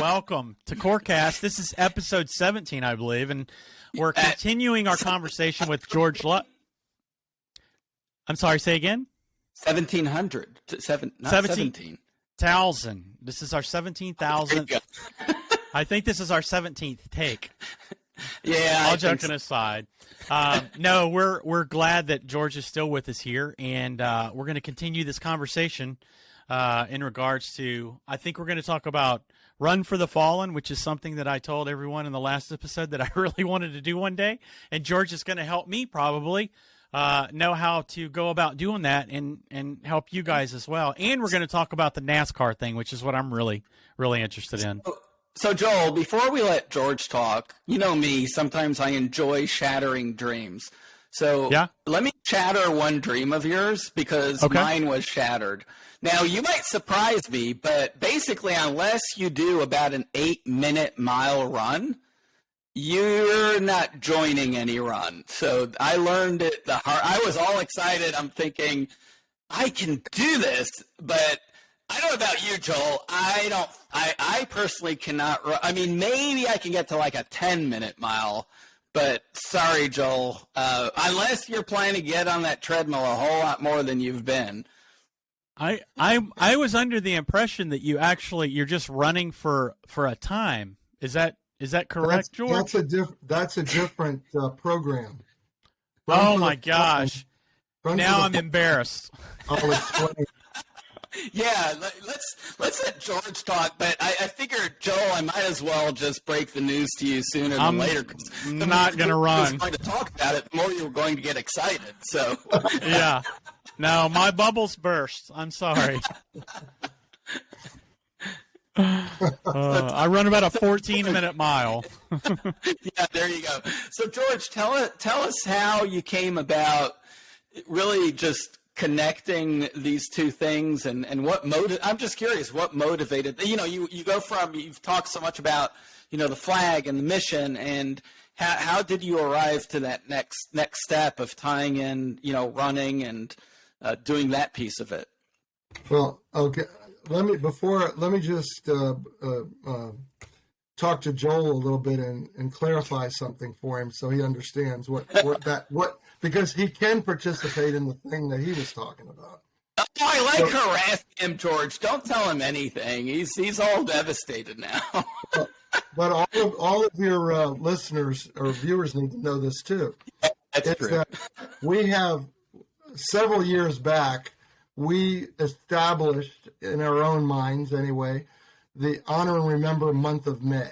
welcome to coreCAST. This is episode 17, I believe, and we're continuing our conversation with George Lutz. I'm sorry, say again? 1,700. 17,000. This is our 17,000th. I think this is our 17th take. Yeah. All joking aside. No, we're glad that George is still with us here, and we're going to continue this conversation in regards to, I think we're going to talk about Run for the Fallen, which is something that I told everyone in the last episode that I really wanted to do one day, and George is going to help me probably know how to go about doing that and help you guys as well. And we're going to talk about the NASCAR thing, which is what I'm really, really interested in. So, Joel, before we let George talk, you know me, sometimes I enjoy shattering dreams. So Let me shatter one dream of yours because mine was shattered. Now, you might surprise me, but basically, unless you do about an 8-minute mile run, you're not joining any run. So I learned it the hard. I was all excited. I'm thinking, I can do this, but I don't know about you, Joel. I personally cannot run. I mean, maybe I can get to like a 10-minute mile, but sorry, Joel. Unless you're planning to get on that treadmill a whole lot more than you've been. I was under the impression that you're just running for a time. Is that correct, George? That's a different program. Oh my gosh! Now I'm embarrassed. I'll explain. Yeah, let's let George talk. But I figured, Joel, I might as well just break the news to you sooner than later. I'm not going to run. Going to talk about it, the more you were going to get excited. So yeah, no, my bubbles burst. I'm sorry. I run about a 14-minute mile. Yeah, there you go. So, George, tell us how you came about really just connecting these two things and what I'm just curious, what motivated, you go from, you've talked so much about, the flag and the mission, and how did you arrive to that next step of tying in, running and doing that piece of it? Well, okay. Let me just talk to Joel a little bit and clarify something for him so he understands because he can participate in the thing that he was talking about. Oh, I like harassing him, George. Don't tell him anything. He's all devastated now. But all of your listeners or viewers need to know this too. Yeah, that's true. We have several years back. We established, in our own minds anyway, the Honor and Remember month of May.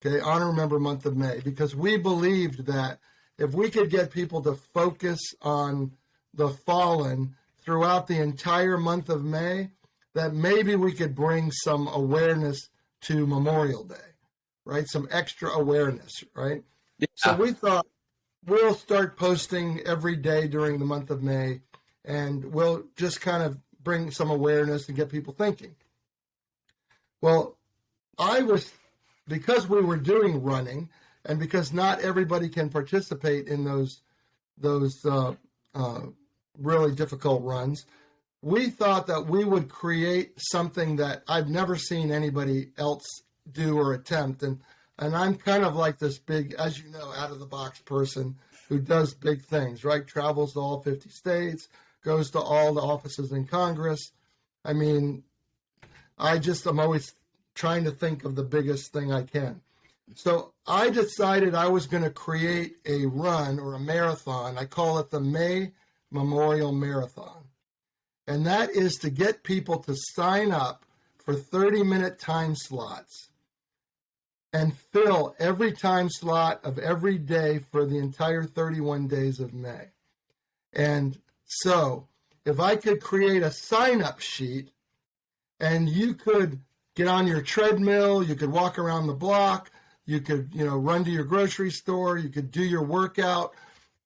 Okay, Honor and Remember month of May, because we believed that if we could get people to focus on the fallen throughout the entire month of May, that maybe we could bring some awareness to Memorial Day, right? Some extra awareness, right? Yeah. So we thought we'll start posting every day during the month of May, and we'll just kind of bring some awareness and get people thinking. Well, because we were doing running, and because not everybody can participate in those really difficult runs, we thought that we would create something that I've never seen anybody else do or attempt. And I'm kind of like this big, as you know, out-of-the-box person who does big things, right? Travels to all 50 states, goes to all the offices in Congress. I mean, I'm always trying to think of the biggest thing I can. So I decided I was going to create a run or a marathon. I call it the May Memorial Marathon. And that is to get people to sign up for 30-minute time slots and fill every time slot of every day for the entire 31 days of May. And so if I could create a sign-up sheet and you could get on your treadmill, you could walk around the block, you could, run to your grocery store, you could do your workout,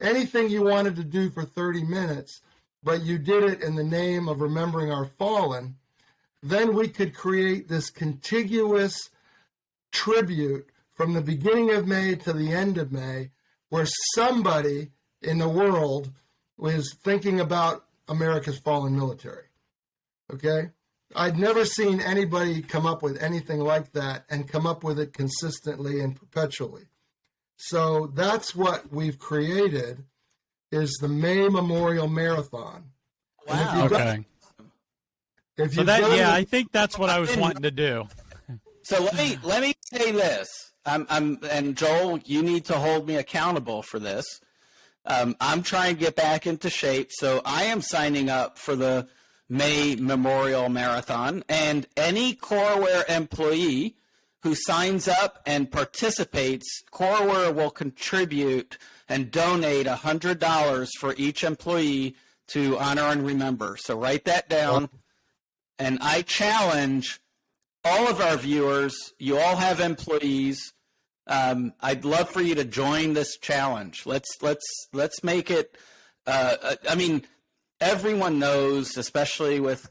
anything you wanted to do for 30 minutes, but you did it in the name of remembering our fallen, then we could create this contiguous tribute from the beginning of May to the end of May, where somebody in the world was thinking about America's fallen military. Okay? I'd never seen anybody come up with anything like that and come up with it consistently and perpetually. So that's what we've created, is the May Memorial Marathon. Wow. Okay. I think that's what I was wanting to do. So let me say this. And Joel, you need to hold me accountable for this. I'm trying to get back into shape, so I am signing up for the May Memorial Marathon, and any CoreWare employee who signs up and participates, CoreWare will contribute and donate $100 for each employee to honor and remember. So write that down. And I challenge all of our viewers, you all have employees. I'd love for you to join this challenge. Let's make it. I mean, everyone knows, especially with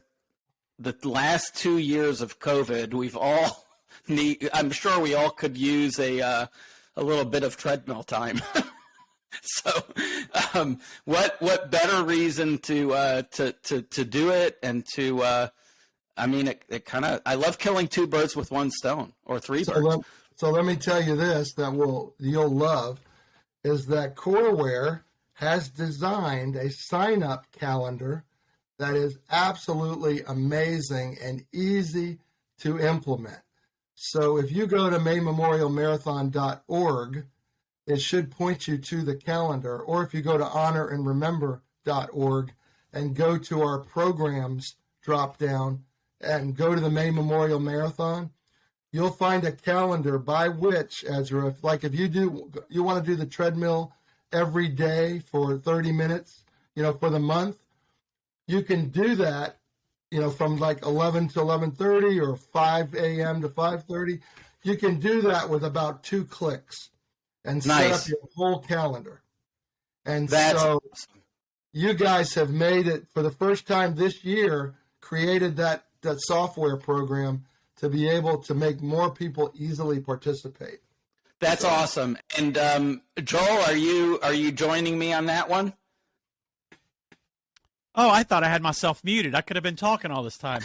the last 2 years of COVID, we've all I'm sure we all could use a little bit of treadmill time. So, what better reason to do it and to I mean, it kind of, I love killing two birds with one stone, or three birds. So let me tell you this that you'll love, is that CoreWare has designed a sign-up calendar that is absolutely amazing and easy to implement. So if you go to maymemorialmarathon.org, it should point you to the calendar. Or if you go to honorandremember.org and go to our programs drop down, and go to the May Memorial Marathon, you'll find a calendar by which, Ezra, if you want to do the treadmill every day for 30 minutes, for the month, you can do that, from like 11 to 11:30 or 5 a.m. to 5:30. You can do that with about 2 clicks and set up your whole calendar. And so you guys have made it, for the first time this year, created that software program to be able to make more people easily participate. That's awesome. And Joel, are you joining me on that one? Oh, I thought I had myself muted. I could have been talking all this time.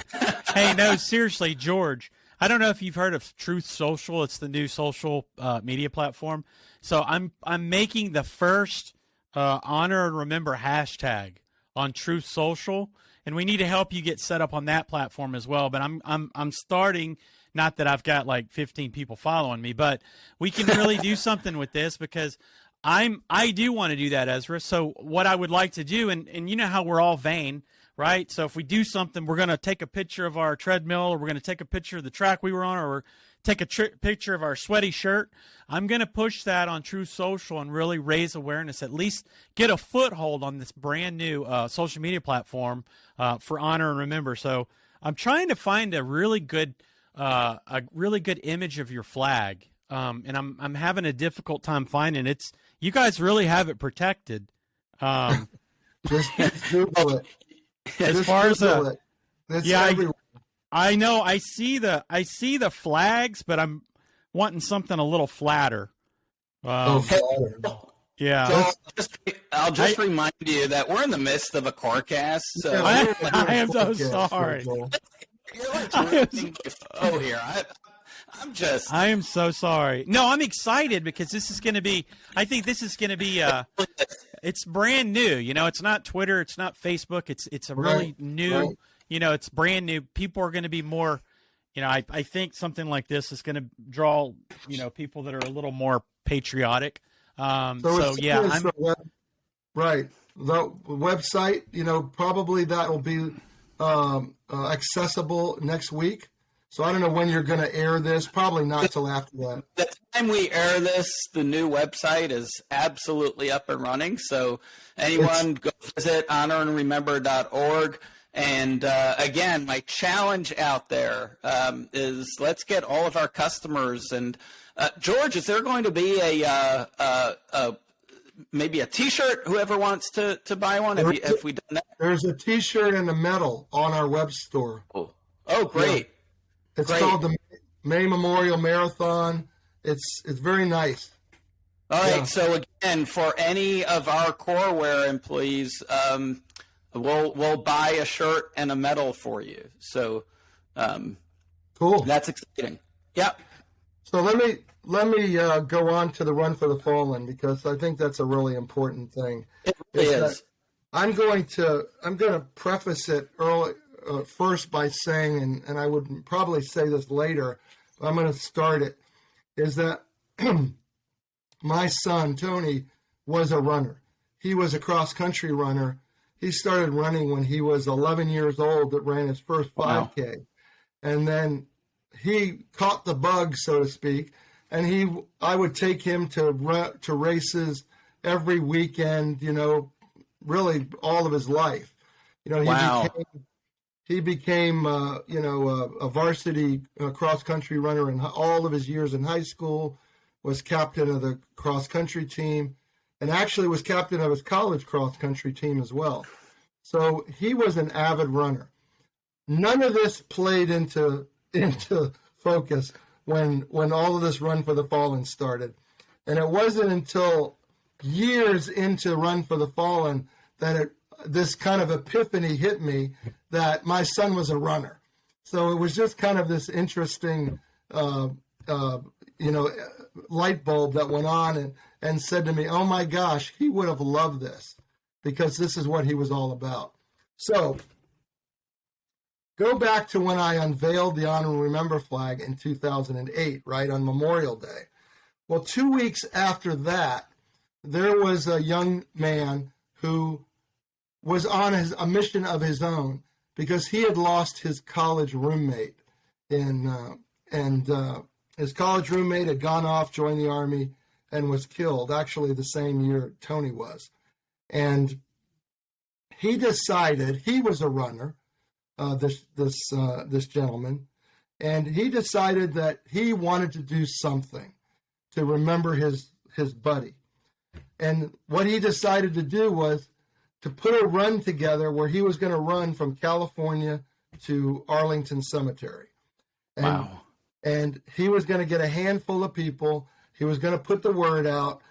Hey, no, seriously, George, I don't know if you've heard of Truth Social. It's the new social media platform. So I'm making the first honor and remember hashtag on Truth Social. And we need to help you get set up on that platform as well. But I'm starting, not that I've got like 15 people following me, but we can really do something with this, because I do want to do that, Ezra. So what I would like to do, and you know how we're all vain, right? So if we do something, we're going to take a picture of our treadmill, or we're going to take a picture of the track we were on, or take a picture of our sweaty shirt. I'm going to push that on True Social and really raise awareness, at least get a foothold on this brand new social media platform for Honor and Remember. So I'm trying to find a really good image of your flag, and I'm having a difficult time finding it. You guys really have it protected. Just Google it. As far as I know, I see the flags, but I'm wanting something a little flatter. Yeah. I'll just remind you that we're in the midst of a coreCAST. So I am so sorry. You're like here. I am so sorry. No, I'm excited because this is going to be. I think this is going to be. It's brand new. It's not Twitter. It's not Facebook. It's a really new. Right. It's brand new. People are going to be more. I think something like this is going to draw. People that are a little more patriotic. Right. The website. Probably that will be accessible next week. So I don't know when you're going to air this. Probably not till after that. The time we air this, the new website is absolutely up and running. So anyone go visit honorandremember.org. And again, my challenge out there is let's get all of our customers. And George, is there going to be maybe a T-shirt? Whoever wants to buy one, have we done that? There's a T-shirt and a medal on our web store. Oh, great! Yeah. It's called the May Memorial Marathon. It's very nice. All right. So again, for any of our CoreWare employees, we'll buy a shirt and a medal for you. So Cool. That's exciting. Yeah. So let me go on to the Run for the Fallen, because I think that's a really important thing. It really is. I'm going to preface it first by saying, and I would probably say this later, but I'm going to start it, is that my son, Tony, was a runner. He was a cross-country runner. He started running when he was 11 years old, that ran his first 5K. Wow. And then he caught the bug, so to speak, and I would take him to races every weekend, really all of his life. He became a varsity cross-country runner in all of his years in high school, was captain of the cross-country team, and actually was captain of his college cross-country team as well. So he was an avid runner. None of this played into focus when all of this Run for the Fallen started. And it wasn't until years into Run for the Fallen that this kind of epiphany hit me that my son was a runner. So it was just kind of this interesting, light bulb that went on and said to me, oh my gosh, he would have loved this, because this is what he was all about. So go back to when I unveiled the Honor and Remember flag in 2008, right, on Memorial Day. Well, 2 weeks after that, there was a young man who was on a mission of his own, because he had lost his college roommate, and his college roommate had gone off, joined the Army, and was killed, actually the same year Tony was. And he decided, he was a runner, this gentleman, and he decided that he wanted to do something to remember his buddy. And what he decided to do was to put a run together where he was going to run from California to Arlington Cemetery. And, wow. And he was going to get a handful of people. He was going to put the word out,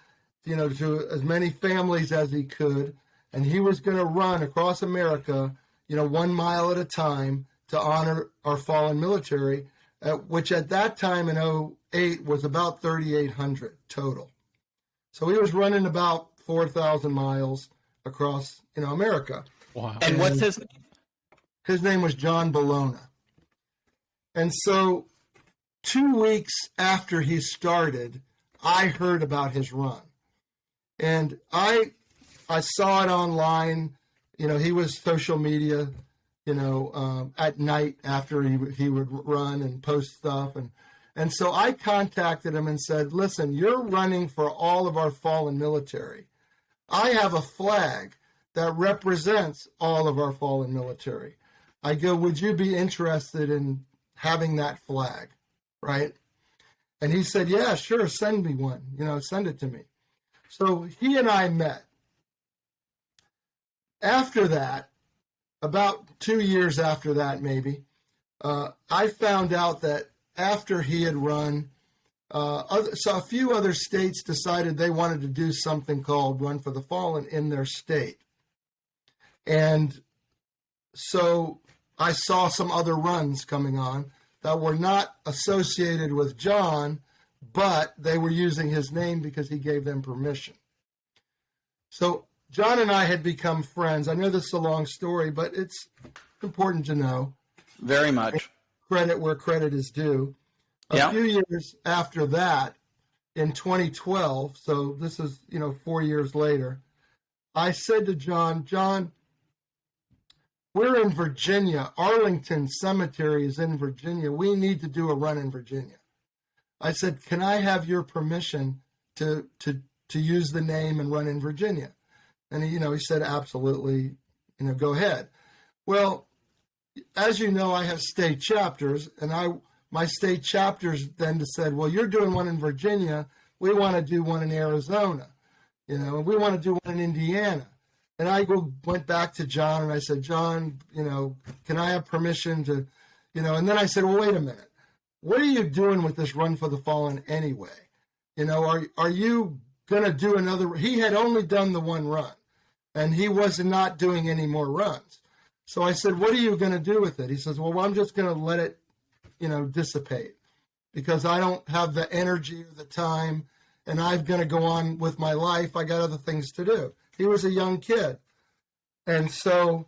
to as many families as he could. And he was going to run across America, 1 mile at a time, to honor our fallen military, which at that time in 2008 was about 3,800 total. So he was running about 4,000 miles across, America. Wow. And what's his name? His name was John Bologna. And so 2 weeks after he started, I heard about his run. And I saw it online. He was social media, at night after he would run and post stuff. And so I contacted him and said, listen, you're running for all of our fallen military. I have a flag that represents all of our fallen military. I go, would you be interested in having that flag, right? And he said, yeah, sure, send me one, send it to me. So he and I met. After that, about 2 years after that maybe, I found out that after he had run, so a few other states decided they wanted to do something called Run for the Fallen in their state. And so I saw some other runs coming on that were not associated with John, but they were using his name because he gave them permission. So John and I had become friends. I know this is a long story, but it's important to know. Very much. Credit where credit is due. A few years after that, in 2012, so this is, 4 years later, I said to John, we're in Virginia. Arlington Cemetery is in Virginia. We need to do a run in Virginia. I said, can I have your permission to use the name and run in Virginia? And he said, absolutely, go ahead. Well, as you know, I have state chapters, and my state chapters then said, well, you're doing one in Virginia. We want to do one in Arizona. We want to do one in Indiana. And I went back to John and I said, John, can I have permission to, and then I said, well, wait a minute. What are you doing with this Run for the Fallen anyway? Are you going to do another? He had only done the one run and he was not doing any more runs. So I said, what are you going to do with it? He says, well, I'm just going to let it dissipate because I don't have the energy or the time, and I'm going to go on with my life. I got other things to do. He was a young kid. And so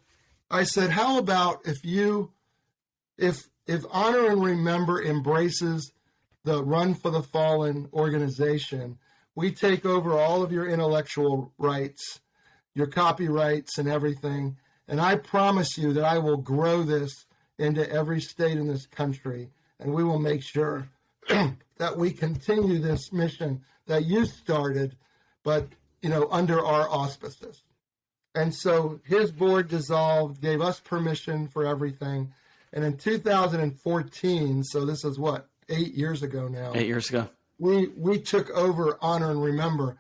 I said, how about if Honor and Remember embraces the Run for the Fallen organization, we take over all of your intellectual rights, your copyrights and everything. And I promise you that I will grow this into every state in this country. And we will make sure that we continue this mission that you started, but, under our auspices. And so his board dissolved, gave us permission for everything. And in 2014, so this is 8 years ago now. 8 years ago. We took over Honor and Remember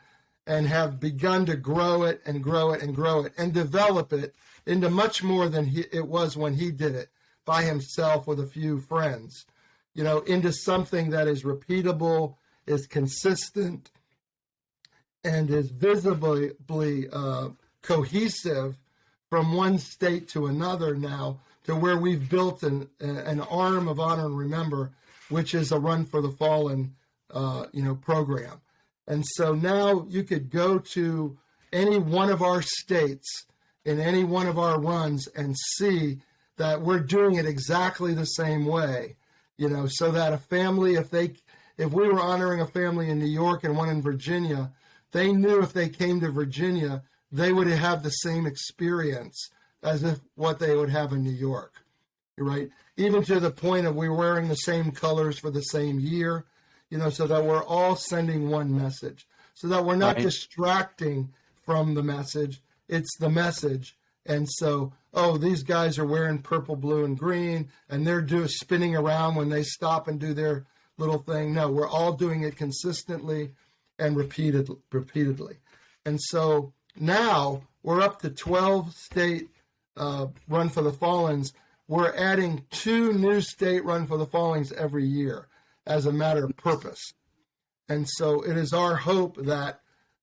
and have begun to grow it and grow it and grow it and develop it into much more than it was when he did it by himself with a few friends, into something that is repeatable, is consistent, and is visibly cohesive from one state to another now, to where we've built an arm of Honor and Remember, which is a Run for the Fallen, program. And so now you could go to any one of our states in any one of our runs and see that we're doing it exactly the same way, so that a family, if we were honoring a family in New York and one in Virginia, they knew if they came to Virginia, they would have the same experience as if what they would have in New York, right? Even to the point of we're wearing the same colors for the same year, so that we're all sending one message, so that we're not distracting from the message. It's the message. And so, these guys are wearing purple, blue, and green, and they're spinning around when they stop and do their little thing. No, we're all doing it consistently and repeatedly. And so now we're up to 12 state Run for the Fallens. We're adding 2 new state Run for the Fallens every year as a matter of purpose. And so it is our hope that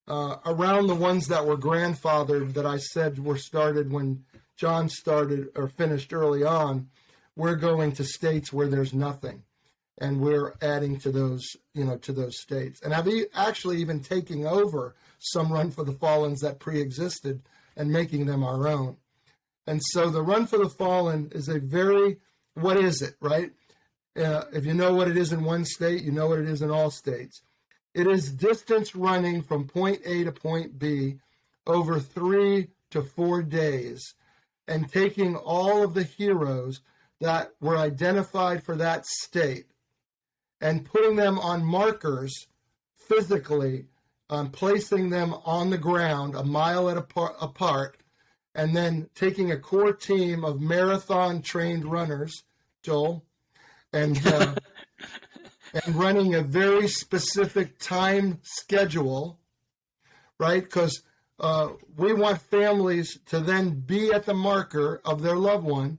around the ones that were grandfathered, that I said were started when John started or finished early on, we're going to states where there's nothing. And we're adding to those, to those states. And I've actually even taking over some Run for the Fallens that pre-existed and making them our own. And so the Run for the Fallen is what is it, right? If you know what it is in one state, you know what it is in all states. It is distance running from point A to point B over 3 to 4 days and taking all of the heroes that were identified for that state and putting them on markers physically, placing them on the ground a mile apart, and then taking a core team of marathon-trained runners, Joel, and running a very specific time schedule, right? Because we want families to then be at the marker of their loved one.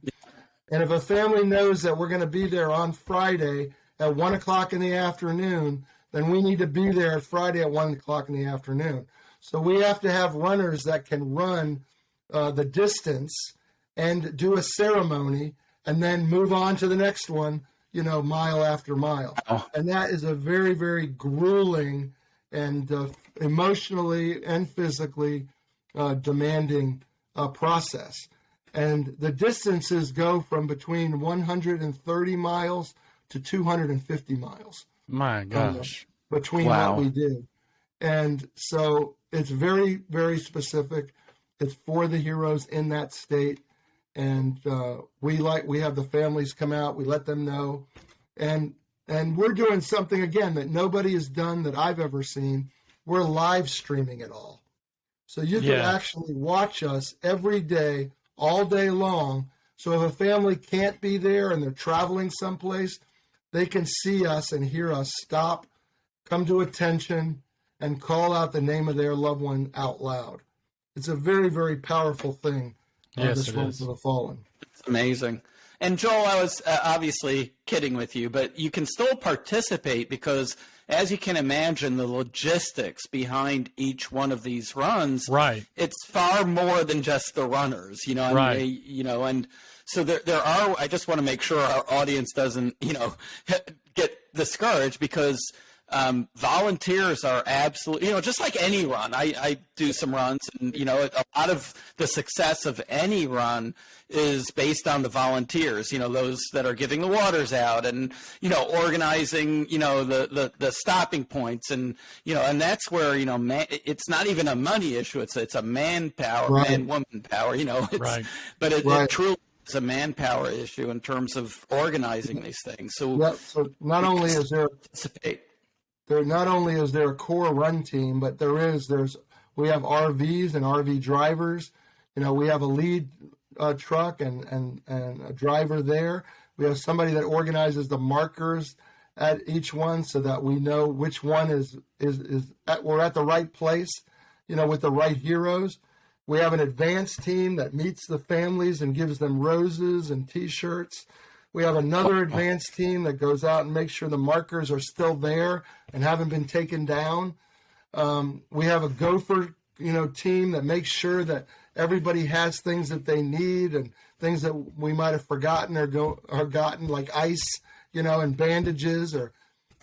And if a family knows that we're going to be there on Friday at 1 o'clock in the afternoon, then we need to be there Friday at 1 o'clock in the afternoon. So we have to have runners that can run the distance and do a ceremony and then move on to the next one, mile after mile. Oh. And that is a very, very grueling and emotionally and physically demanding process. And the distances go from between 130 miles to 250 miles. My gosh. Between what we do. And so it's very, very specific. It's for the heroes in that state. And we have the families come out, we let them know. And we're doing something, again, that nobody has done that I've ever seen. We're live streaming it all. So you can actually watch us every day, all day long. So if a family can't be there and they're traveling someplace, they can see us and hear us stop, come to attention, and call out the name of their loved one out loud. It's a very, very powerful thing. This Run for the Fallen. It's amazing. And Joel, I was obviously kidding with you, but you can still participate because as you can imagine, the logistics behind each one of these runs, right, it's far more than just the runners, right. And so there are, I just want to make sure our audience doesn't, get discouraged, because volunteers are absolutely, just like any run. I do some runs, and, a lot of the success of any run is based on the volunteers, those that are giving the waters out and, organizing, the stopping points, and, and that's where, it's not even a money issue. It's a manpower, right. man-woman power, right. But it right. truly is a manpower issue in terms of organizing these things. So, so not only is there a core run team, but we have RVs and RV drivers. We have a lead truck and a driver there. We have somebody that organizes the markers at each one so that we know which one we're at the right place, with the right heroes. We have an advanced team that meets the families and gives them roses and T-shirts. We have another advanced team that goes out and makes sure the markers are still there and haven't been taken down. We have a gopher, team that makes sure that everybody has things that they need and things that we might have forgotten or gotten, like ice, and bandages.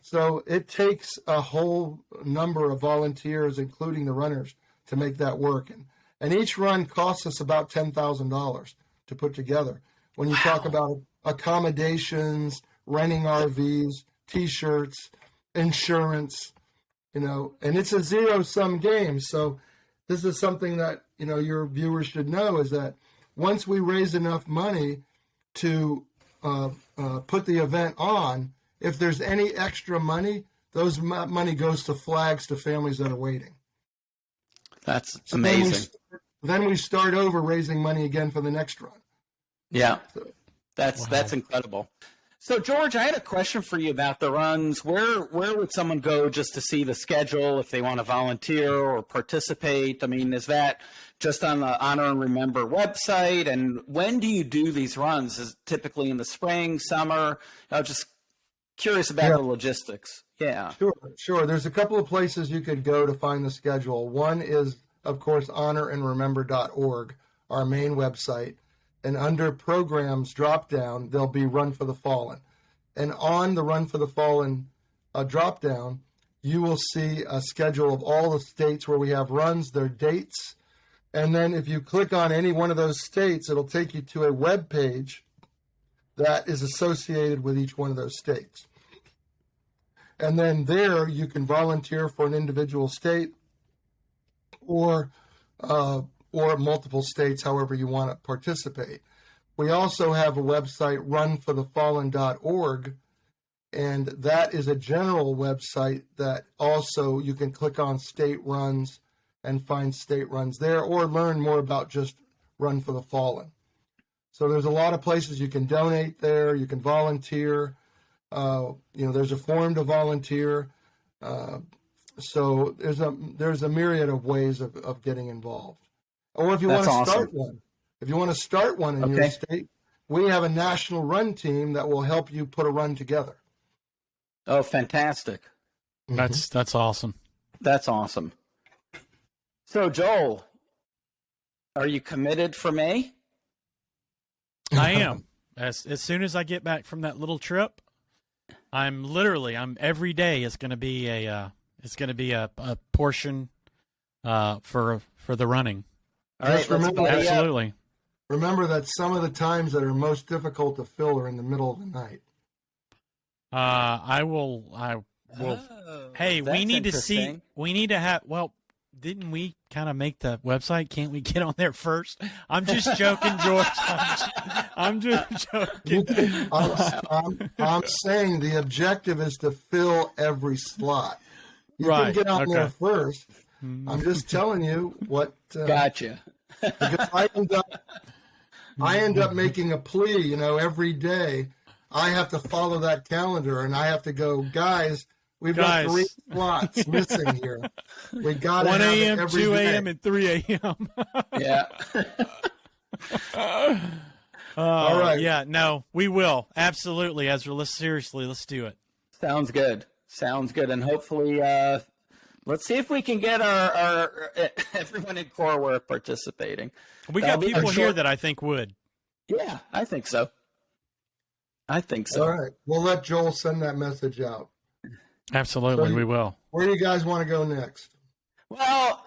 So it takes a whole number of volunteers, including the runners, to make that work. And each run costs us about $10,000 to put together. When you talk about accommodations, renting RVs, T-shirts, insurance, and it's a zero-sum game. So this is something that, your viewers should know, is that once we raise enough money to put the event on, if there's any extra money, those money goes to flags to families that are waiting. That's amazing. Then we start over raising money again for the next run. Yeah, that's incredible. So, George, I had a question for you about the runs. Where would someone go just to see the schedule if they want to volunteer or participate? I mean, is that just on the Honor and Remember website? And when do you do these runs? Is it typically in the spring, summer? I was just curious about the logistics. Yeah. Sure. There's a couple of places you could go to find the schedule. One is, of course, honorandremember.org, our main website. And under programs drop-down, there'll be Run for the Fallen. And on the Run for the Fallen drop-down, you will see a schedule of all the states where we have runs, their dates. And then if you click on any one of those states, it'll take you to a web page that is associated with each one of those states. And then there you can volunteer for an individual state or multiple states, however you want to participate. We also have a website, runforthefallen.org, and that is a general website that also you can click on state runs and find state runs there, or learn more about just Run for the Fallen. So there's a lot of places you can donate there, you can volunteer. There's a form to volunteer. So there's a myriad of ways of getting involved. Or if you want to start one in your state, we have a national run team that will help you put a run together. Oh, fantastic. That's awesome. That's awesome. So, Joel, are you committed for May? I am. As soon as I get back from that little trip, I'm every day is going to be a portion for the running. All right, absolutely. Remember that some of the times that are most difficult to fill are in the middle of the night. I will. Hey, we need to see. We need to have. Well, didn't we kind of make the website? Can't we get on there first? I'm just joking, George. I'm just joking. I'm saying the objective is to fill every slot. You can get on there first. I'm just telling you what. Gotcha. Because I end up making a plea. Every day I have to follow that calendar, and I have to go, guys. We've got 3 slots missing here. We got 1 a.m., 2 a.m., and 3 a.m. Yeah. All right. Yeah. No, we will absolutely. Ezra, let's do it. Sounds good. Sounds good. And hopefully, let's see if we can get our everyone in core work participating. We got people here that I think would. Yeah, I think so. All right. We'll let Joel send that message out. Absolutely, we will. Where do you guys want to go next? Well,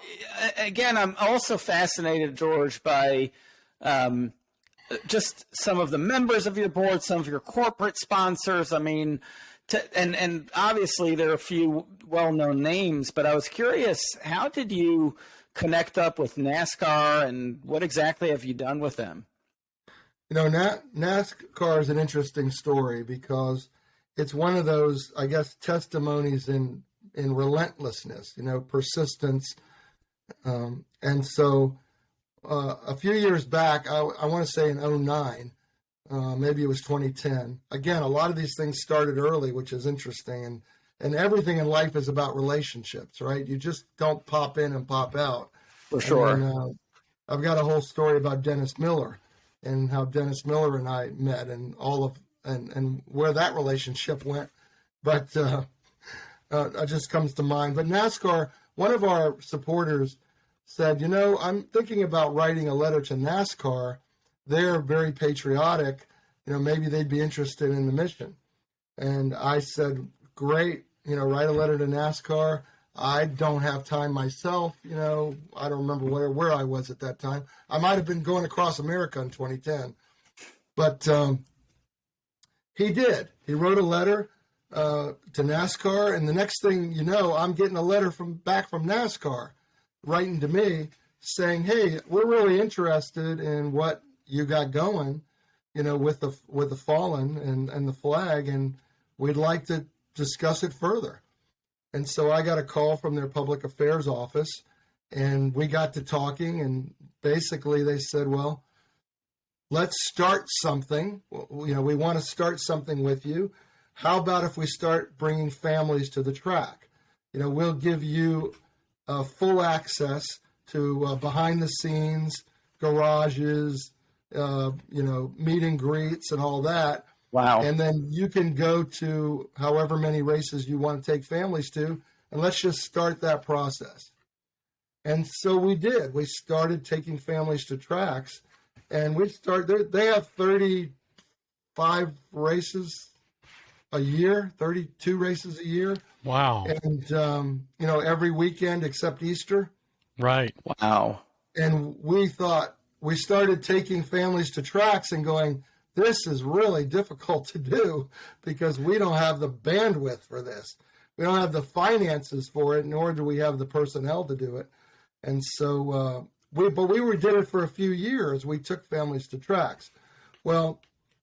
again, I'm also fascinated, George, by just some of the members of your board, some of your corporate sponsors. I mean, and obviously there are a few well-known names, but I was curious, how did you connect up with NASCAR, and what exactly have you done with them? You know, NASCAR is an interesting story because it's one of those, I guess, testimonies in relentlessness, persistence. And so a few years back, I want to say in 2009, maybe it was 2010. Again, a lot of these things started early, which is interesting. And everything in life is about relationships, right? You just don't pop in and pop out. For sure. And, I've got a whole story about Dennis Miller and how Dennis Miller and I met and and where that relationship went. But it just comes to mind. But NASCAR, one of our supporters said, I'm thinking about writing a letter to NASCAR. They're very patriotic. Maybe they'd be interested in the mission. And I said, great, write a letter to NASCAR. I don't have time myself. I don't remember where I was at that time. I might have been going across America in 2010. But he did. He wrote a letter to NASCAR. And the next thing you know, I'm getting a letter back from NASCAR writing to me saying, hey, we're really interested in what you got going, with the fallen and the flag, and we'd like to discuss it further. And so I got a call from their public affairs office, and we got to talking, and basically they said, well, let's start something. We want to start something with you. How about if we start bringing families to the track? We'll give you full access to behind the scenes, garages, meet and greets and all that. Wow. And then you can go to however many races you want to take families to, and let's just start that process. And so we did. We started taking families to tracks, and they have 35 races a year, 32 races a year. Wow. And, every weekend except Easter. Right. Wow. And we started taking families to tracks and going, this is really difficult to do because we don't have the bandwidth for this. We don't have the finances for it, nor do we have the personnel to do it. And so we did it for a few years. We took families to tracks. Well,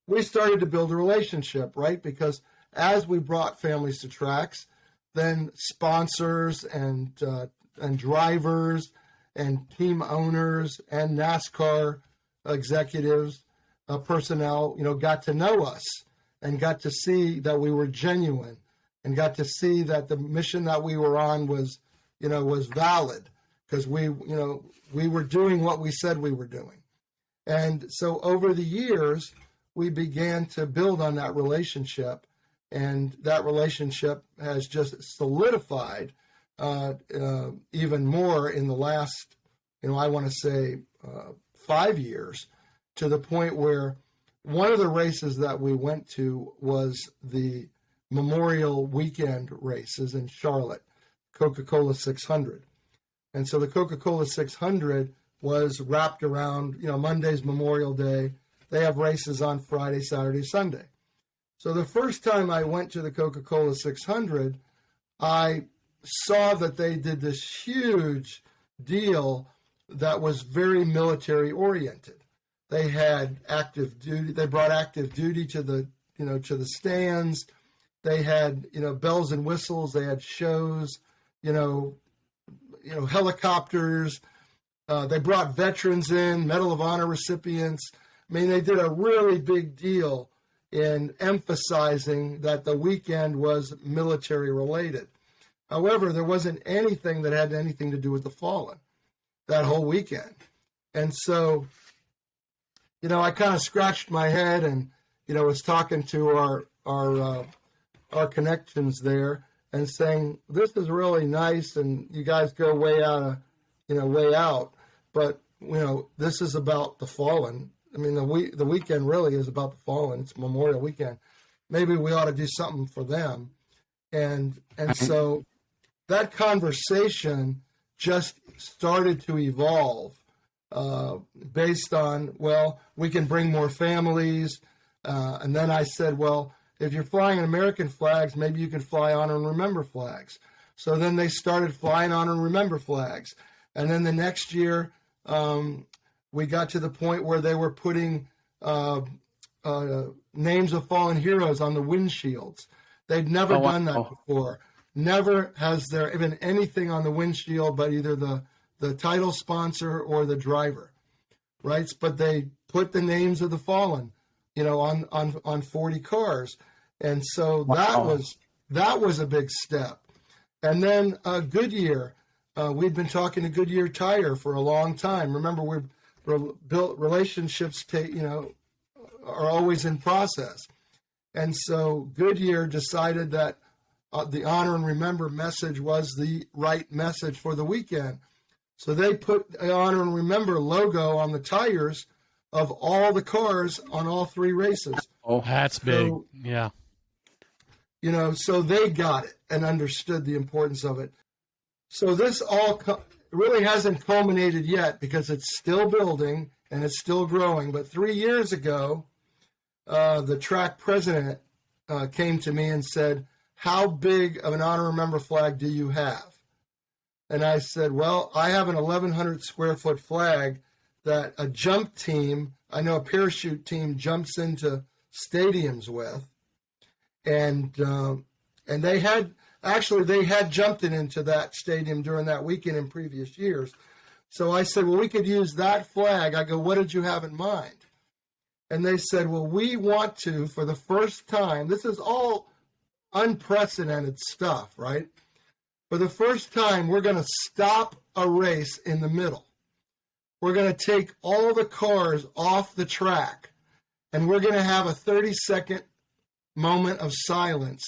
we started to build a relationship, right? Because as we brought families to tracks, then sponsors and drivers and team owners and NASCAR executives, personnel, got to know us and got to see that we were genuine and got to see that the mission that we were on was valid because we were doing what we said we were doing. And so over the years, we began to build on that relationship, and that relationship has just solidified even more in the last, I want to say 5 years, to the point where one of the races that we went to was the Memorial Weekend races in Charlotte, Coca-Cola 600. And so the Coca-Cola 600 was wrapped around, Monday's Memorial Day. They have races on Friday, Saturday, Sunday. So the first time I went to the Coca-Cola 600, I saw that they did this huge deal that was very military oriented. They had active duty. They brought active duty to the stands. They had, bells and whistles. They had shows, helicopters. They brought veterans in, Medal of Honor recipients. I mean, they did a really big deal in emphasizing that the weekend was military related. However, there wasn't anything that had anything to do with the fallen that whole weekend. And so, I kind of scratched my head and, was talking to our connections there. and saying, this is really nice, and you guys go way out, but, this is about the fallen. I mean, the weekend really is about the fallen. It's Memorial Weekend. Maybe we ought to do something for them. And so that conversation just started to evolve based on, well, we can bring more families. And then I said, well, if you're flying American flags, maybe you can fly honor and remember flags. So then they started flying honor and remember flags. And then the next year, we got to the point where they were putting names of fallen heroes on the windshields. They'd never done that before. Never has there been anything on the windshield but either the title sponsor or the driver, right? But they put the names of the fallen, on 40 cars. And so that was a big step. And then Goodyear, we'd been talking to Goodyear Tire for a long time. Remember, we've built relationships, are always in process. And so Goodyear decided that the honor and remember message was the right message for the weekend. So they put the honor and remember logo on the tires of all the cars on all three races. Oh, that's big. Yeah. So they got it and understood the importance of it. So this all really hasn't culminated yet because it's still building and it's still growing. But 3 years ago, the track president came to me and said, how big of an honor and remember flag do you have? And I said, well, I have an 1,100 square foot flag that a jump team, I know a parachute team, jumps into stadiums with. And they had jumped it into that stadium during that weekend in previous years. So I said, well, we could use that flag. I go, what did you have in mind? And they said, well, we want to, for the first time, this is all unprecedented stuff, right? For the first time, we're going to stop a race in the middle. We're going to take all the cars off the track, and we're going to have a 30-second moment of silence,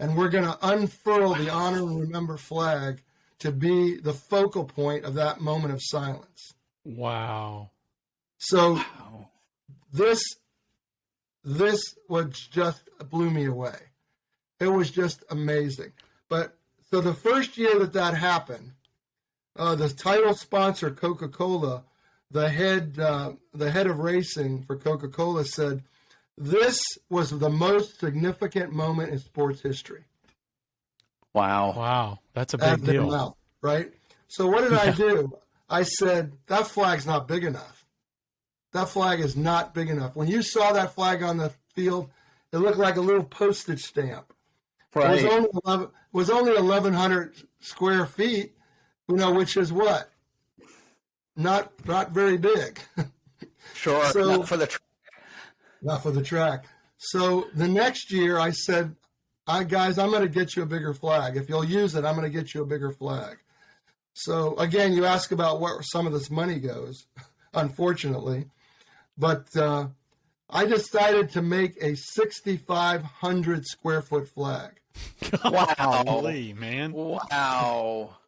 and we're going to unfurl the honor and remember flag to be the focal point of that moment of silence. Wow. So this was just blew me away. It was just amazing. But so the first year that happened, the title sponsor, Coca-Cola, the head of racing for Coca-Cola said, this was the most significant moment in sports history. Wow. Wow. That's a big deal. Out, right? So what did I do? I said, that flag's not big enough. That flag is not big enough. When you saw that flag on the field, it looked like a little postage stamp. Right. It was only 1,100 square feet, which is what? Not very big. Sure, so, not for the track. Not for the track. So the next year I said, guys, I'm going to get you a bigger flag. If you'll use it, I'm going to get you a bigger flag. So again, you ask about where some of this money goes, unfortunately. But I decided to make a 6,500 square foot flag. Wow. Golly, man. Wow.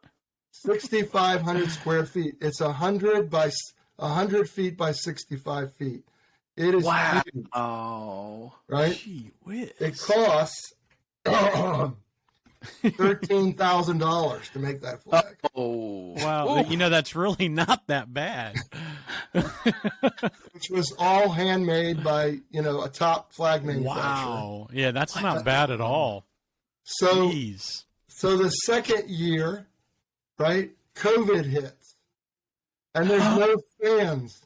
6,500 square feet. It's 100 feet by 65 feet. It is huge. Oh. Right? Gee whiz. It costs $13,000 to make that flag. Oh. Wow. That's really not that bad. Which was all handmade by, a top flag manufacturer. Wow. Yeah, that's not bad at all. So, Jeez. So the second year, right, COVID hits. And there's no fans.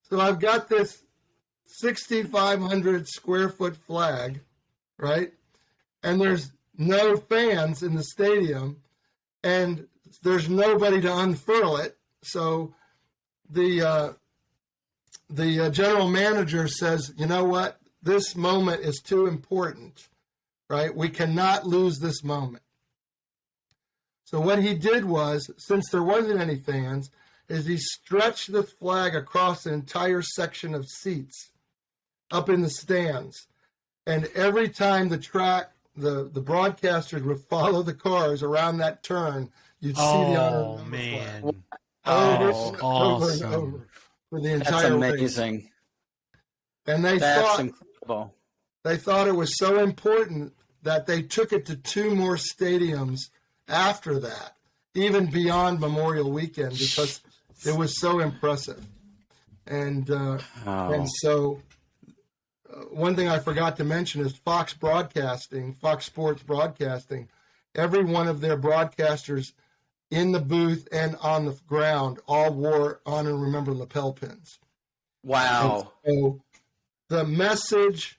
So I've got this 6,500 square foot flag, right? And there's no fans in the stadium, and there's nobody to unfurl it. So the general manager says, you know what? This moment is too important, right? We cannot lose this moment. So what he did was, since there wasn't any fans, is he stretched the flag across an entire section of seats up in the stands. And every time the the broadcasters would follow the cars around that turn. You'd see the honor man. flag Over and over for the entire race. That's amazing. Race. And that's incredible. They thought it was so important that they took it to 2 more stadiums after that, even beyond Memorial Weekend, because it was so impressive. And so one thing I forgot to mention is Fox Sports Broadcasting, every one of their broadcasters in the booth and on the ground all wore Honor and Remember lapel pins. Wow. And so the message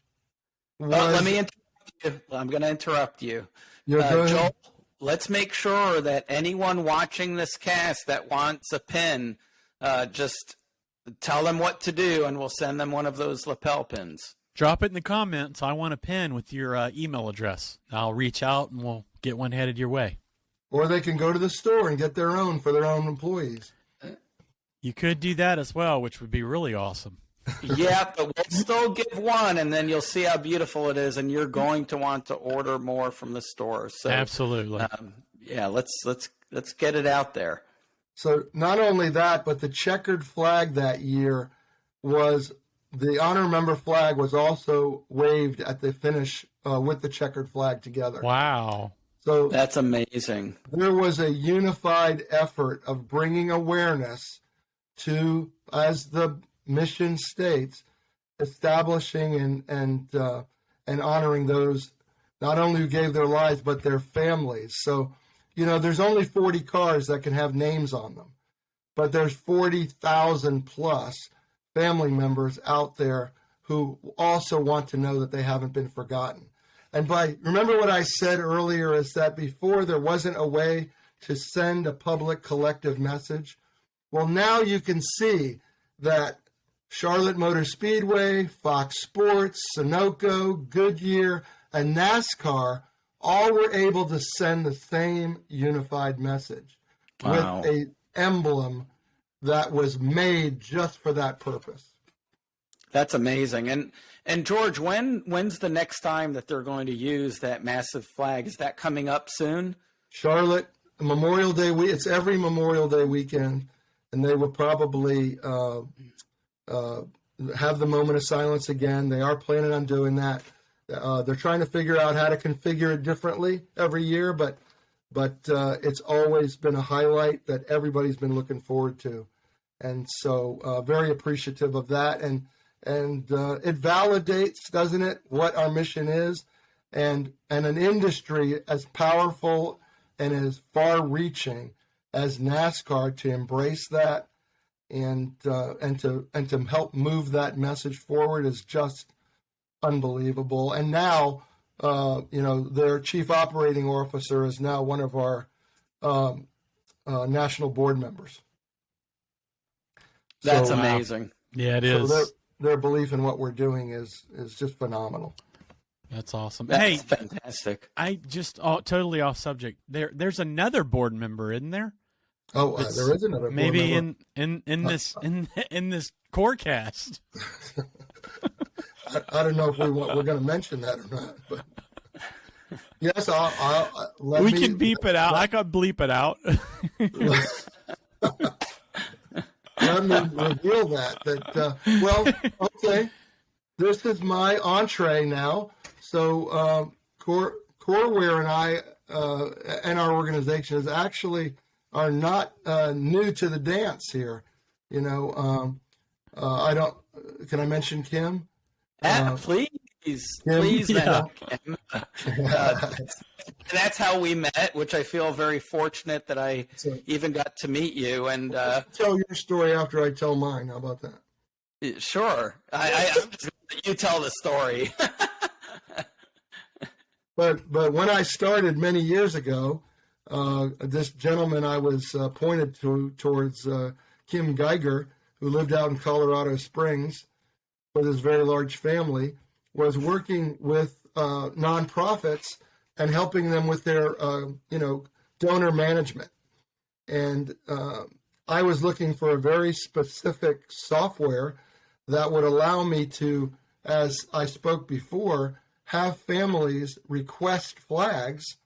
was... let me interrupt you. I'm going to interrupt you. Joel, let's make sure that anyone watching this cast that wants a pin, just tell them what to do, and we'll send them one of those lapel pins. Drop it in the comments. I want a pin with your email address. I'll reach out, and we'll get one headed your way. Or they can go to the store and get their own for their own employees. You could do that as well, which would be really awesome. Yeah, but we'll still give one, and then you'll see how beautiful it is, and you're going to want to order more from the store. So absolutely, yeah. Let's get it out there. So not only that, but the checkered flag that year was the Honor Remember flag was also waved at the finish with the checkered flag together. Wow! So that's amazing. There was a unified effort of bringing awareness to, as the mission states, establishing and honoring those not only who gave their lives but their families. So, there's only 40 cars that can have names on them, but there's 40,000 plus family members out there who also want to know that they haven't been forgotten. And remember what I said earlier is that before there wasn't a way to send a public collective message. Well, now you can see that Charlotte Motor Speedway, Fox Sports, Sunoco, Goodyear, and NASCAR all were able to send the same unified message with an emblem that was made just for that purpose. That's amazing. And George, when's the next time that they're going to use that massive flag? Is that coming up soon? Charlotte, Memorial Day it's every Memorial Day weekend, and they will probably have the moment of silence again. They are planning on doing that. They're trying to figure out how to configure it differently every year, but it's always been a highlight that everybody's been looking forward to. And so very appreciative of that. And it validates, doesn't it, what our mission is, and an industry as powerful and as far-reaching as NASCAR to embrace that and to help move that message forward is just unbelievable. And now, their chief operating officer is now one of our national board members. That's amazing. Yeah, it is. So their belief in what we're doing is just phenomenal. That's awesome. That's fantastic. I just totally off subject. There's another board member, isn't there? Oh, there is another board maybe member. in this coreCAST. I don't know if we're going to mention that or not, but yes, I'll we can beep it out. I can bleep it out. Let me reveal that. Well, okay, this is my entree now. So CoreWare and I and our organization is actually are not new to the dance here. I don't. Can I mention Kim? Please, Kim? Please, Yeah. Kim. That's how we met, which I feel very fortunate that I even got to meet you. And tell your story after I tell mine. How about that? Sure. I'm just going to let you tell the story. But when I started many years ago, this gentleman I was pointed towards, Kim Geiger, who lived out in Colorado Springs with his very large family, was working with nonprofits and helping them with their, donor management. And I was looking for a very specific software that would allow me to, as I spoke before, have families request flags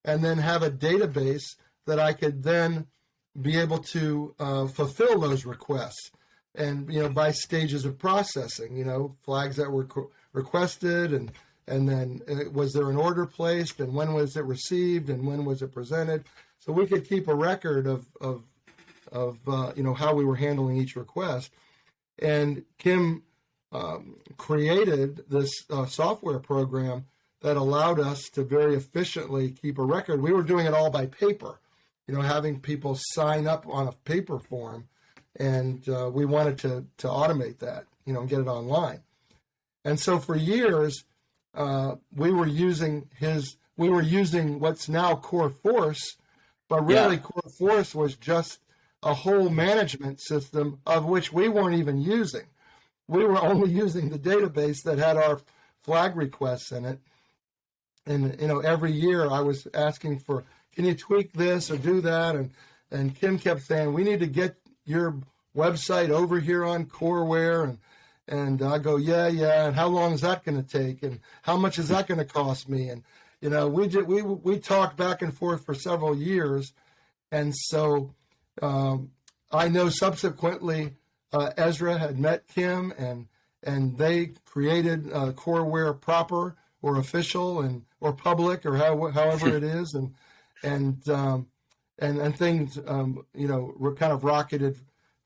and then have a database that I could then be able to fulfill those requests. And, by stages of processing, flags that were requested and then was there an order placed and when was it received and when was it presented? So we could keep a record of how we were handling each request. And Kim created this software program that allowed us to very efficiently keep a record. We were doing it all by paper, having people sign up on a paper form. And we wanted to automate that, and get it online. And so for years, we were using what's now coreForce, but really coreForce was just a whole management system of which we weren't even using. We were only using the database that had our flag requests in it. And, every year I was asking for, can you tweak this or do that? And Kim kept saying, we need to get your website over here on Coreware. And I go, yeah. And how long is that going to take? And how much is that going to cost me? And, we talked back and forth for several years. And so I know subsequently Ezra had met Kim and they created Coreware proper or official or public or however it is. And things, were kind of rocketed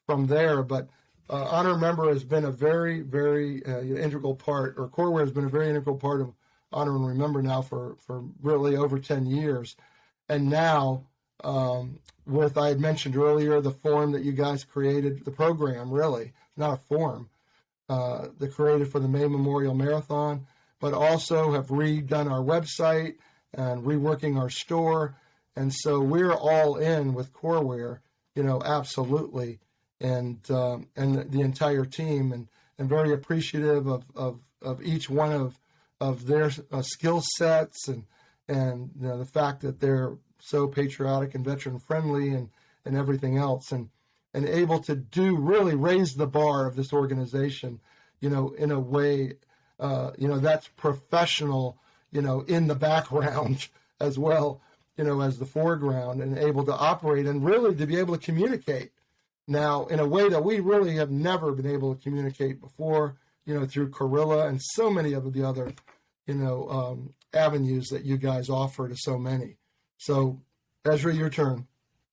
from there. But Honor Remember has been a very, very integral part, or Coreware has been a very integral part of Honor and Remember now for really over 10 years. And now, I had mentioned earlier, the form that you guys created, the program really, not a form, that created for the May Memorial Marathon, but also have redone our website and reworking our store. And so we're all in with Coreware, absolutely. And the entire team, and very appreciative of each one of their skill sets and the fact that they're so patriotic and veteran friendly and everything else, and able to really raise the bar of this organization, in a way, that's professional, in the background as well, as the foreground, and able to operate and really to be able to communicate now in a way that we really have never been able to communicate before, through Corilla and so many of the other, avenues that you guys offer to so many. So, Ezra, your turn.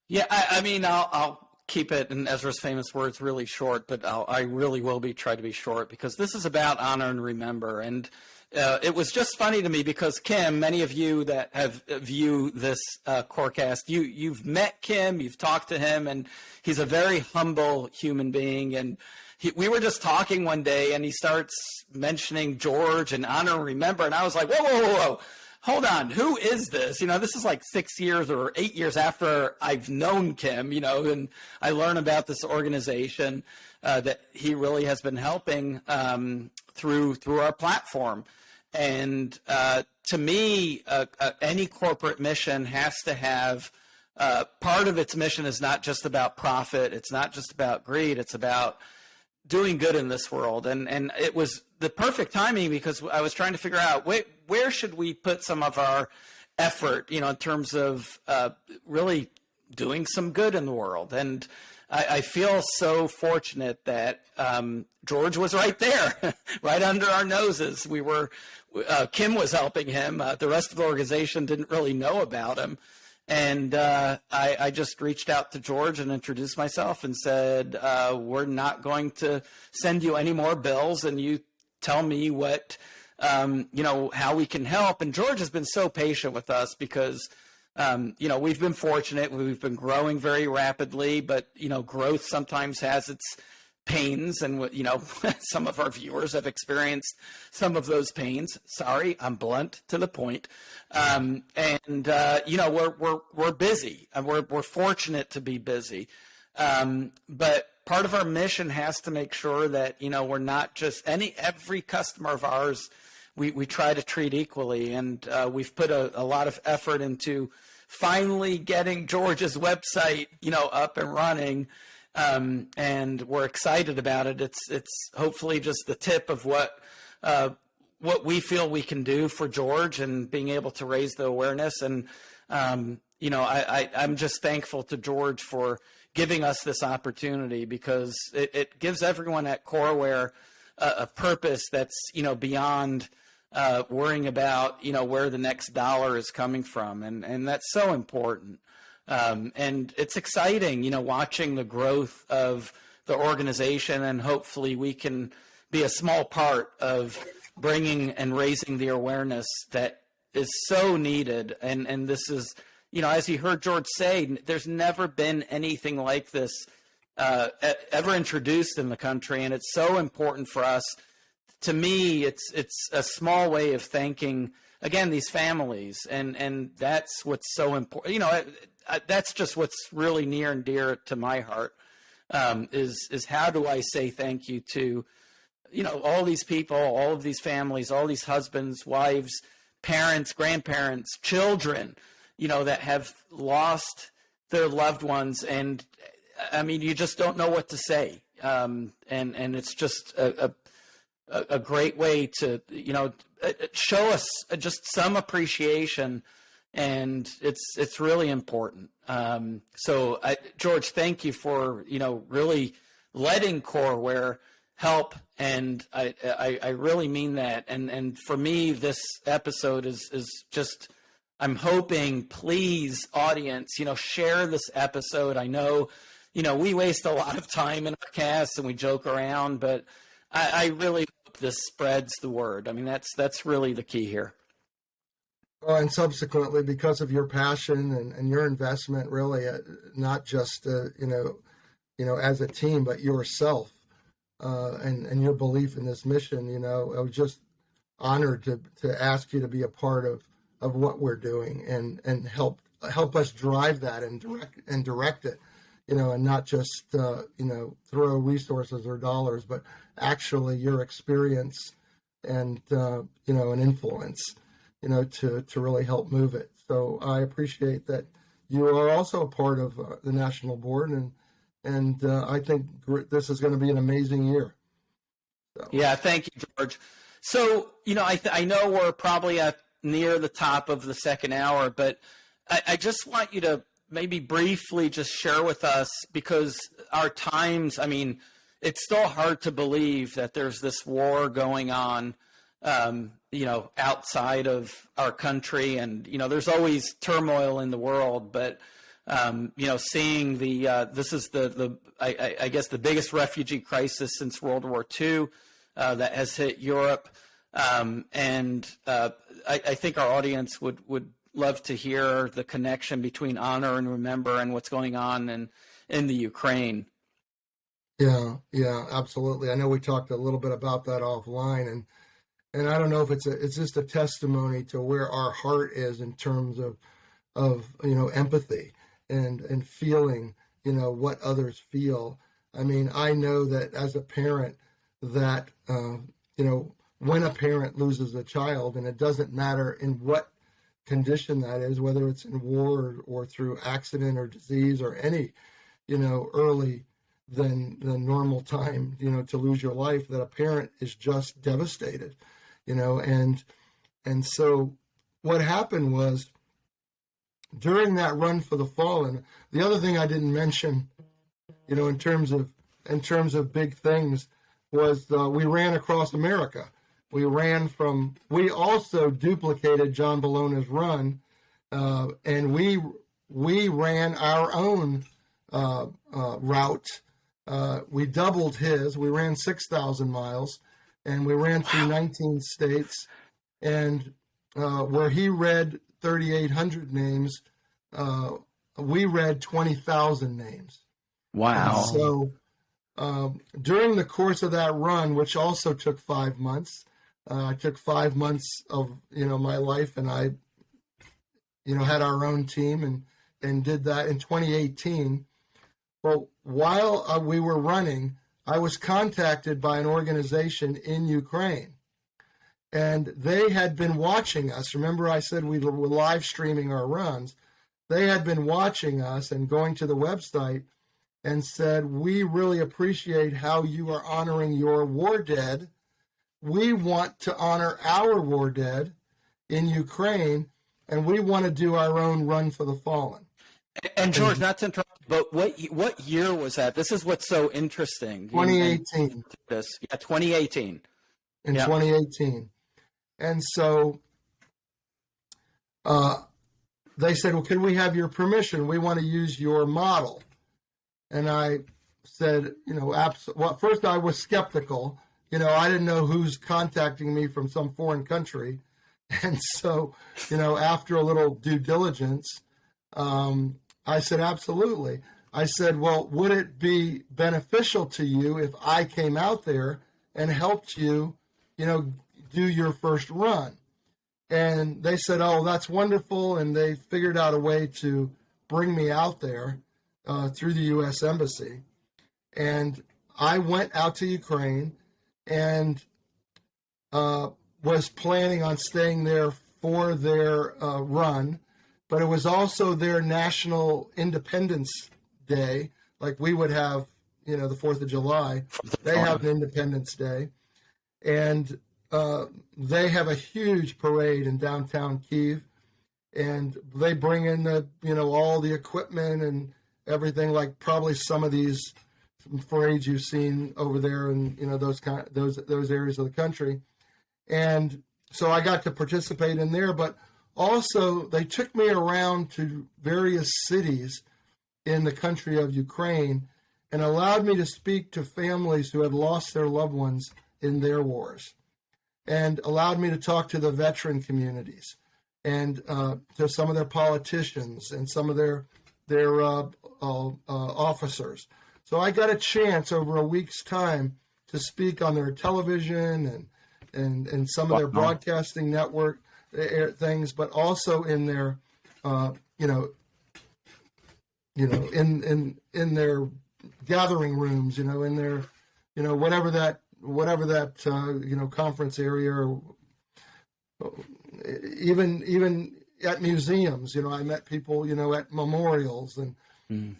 Yeah, I'll keep it, in Ezra's famous words, really short, but I really will try to be short, because this is about honor and remember. And it was just funny to me because Kim, many of you that have viewed this coreCAST, you've met Kim, you've talked to him, and he's a very humble human being. And we were just talking one day, and he starts mentioning George and honor and remember, and I was like, whoa. Hold on, who is this? This is like 6 years or 8 years after I've known Kim, and I learn about this organization that he really has been helping through our platform. And to me, any corporate mission has to have part of its mission is not just about profit. It's not just about greed. It's about doing good in this world. And it was the perfect timing, because I was trying to figure out where should we put some of our effort, in terms of really doing some good in the world. And I feel so fortunate that George was right there, right under our noses. Kim was helping him. The rest of the organization didn't really know about him. And I just reached out to George and introduced myself and said, we're not going to send you any more bills, and you tell me what, how we can help. And George has been so patient with us because, we've been fortunate. We've been growing very rapidly, but, growth sometimes has its pains, and some of our viewers have experienced some of those pains. Sorry, I'm blunt to the point. We're busy, and we're fortunate to be busy. But part of our mission has to make sure that we're not just every customer of ours. We try to treat equally, and we've put a lot of effort into finally getting George's website up and running. And we're excited about it. It's hopefully just the tip of what what we feel we can do for George and being able to raise the awareness. And, I'm just thankful to George for giving us this opportunity, because it gives everyone at CoreAware a purpose that's, beyond worrying about, where the next dollar is coming from. And that's so important. And it's exciting, watching the growth of the organization, and hopefully we can be a small part of bringing and raising the awareness that is so needed. And this is, as you heard George say, there's never been anything like this ever introduced in the country. And it's so important for us. To me, it's a small way of thanking, again, these families. And that's what's so important. That's just what's really near and dear to my heart, is how do I say thank you to, all these people, all of these families, all these husbands, wives, parents, grandparents, children, that have lost their loved ones. And I mean, you just don't know what to say. And it's just a great way to, show us just some appreciation. And it's really important. So George, thank you for, really letting CoreAware help. And I really mean that. And for me, this episode is just, I'm hoping, please, audience, share this episode. I know, we waste a lot of time in our casts and we joke around, but I really hope this spreads the word. I mean, that's really the key here. And subsequently, because of your passion and your investment, really, not just, as a team, but yourself and your belief in this mission, I was just honored to ask you to be a part of what we're doing and help us drive that and direct it, and not just, throw resources or dollars, but actually your experience and, an influence, to really help move it. So I appreciate that you are also a part of the national board, and I think this is going to be an amazing year. So. Yeah, thank you, George. So, I know we're probably near the top of the second hour, but I just want you to maybe briefly just share with us, because our times, I mean, it's still hard to believe that there's this war going on, outside of our country, and, there's always turmoil in the world, but, seeing this is I guess the biggest refugee crisis since World War II, that has hit Europe. And I think our audience would love to hear the connection between honor and remember and what's going on in the Ukraine. Yeah, absolutely. I know we talked a little bit about that offline, and I don't know if it's just a testimony to where our heart is in terms of empathy and feeling, what others feel. I mean, I know that as a parent that, when a parent loses a child, and it doesn't matter in what condition that is, whether it's in war or through accident or disease or any, early than the normal time, to lose your life, that a parent is just devastated, and so what happened was during that run for the fallen, the other thing I didn't mention, in terms of big things, was we ran across America. We also duplicated John Bologna's run, and we ran our own route. We doubled his. We ran 6,000 miles, and we ran through 19 states. And where he read 3,800 names, we read 20,000 names. Wow. And so during the course of that run, which also took 5 months, I took 5 months of, my life, and I, had our own team and did that in 2018. Well, while we were running, I was contacted by an organization in Ukraine, and they had been watching us. Remember, I said we were live streaming our runs. They had been watching us and going to the website and said, "We really appreciate how you are honoring your war dead we want to honor our war dead in Ukraine, and we want to do our own Run for the Fallen. And George, not to interrupt, but what year was that? This is what's so interesting. 2018. Yeah, 2018. In 2018. And so they said, well, can we have your permission? We want to use your model. And I said, well, first I was skeptical. I didn't know who's contacting me from some foreign country. And so, after a little due diligence, I said, absolutely. I said, well, would it be beneficial to you if I came out there and helped you, do your first run? And they said, oh, that's wonderful. And they figured out a way to bring me out there through the U.S. Embassy. And I went out to Ukraine and was planning on staying there for their run. But it was also their National Independence Day, like we would have, the 4th of July. They have an Independence Day. And they have a huge parade in downtown Kyiv. And they bring in all the equipment and everything, like probably some of these parades you've seen over there in, those areas of the country. And so I got to participate in there, but also they took me around to various cities in the country of Ukraine and allowed me to speak to families who had lost their loved ones in their wars, and allowed me to talk to the veteran communities and to some of their politicians and some of their officers. So I got a chance over a week's time to speak on their television and some of their broadcasting network things, but also in their, in their gathering rooms, in their, whatever that conference area, or even at museums. I met people, at memorials, and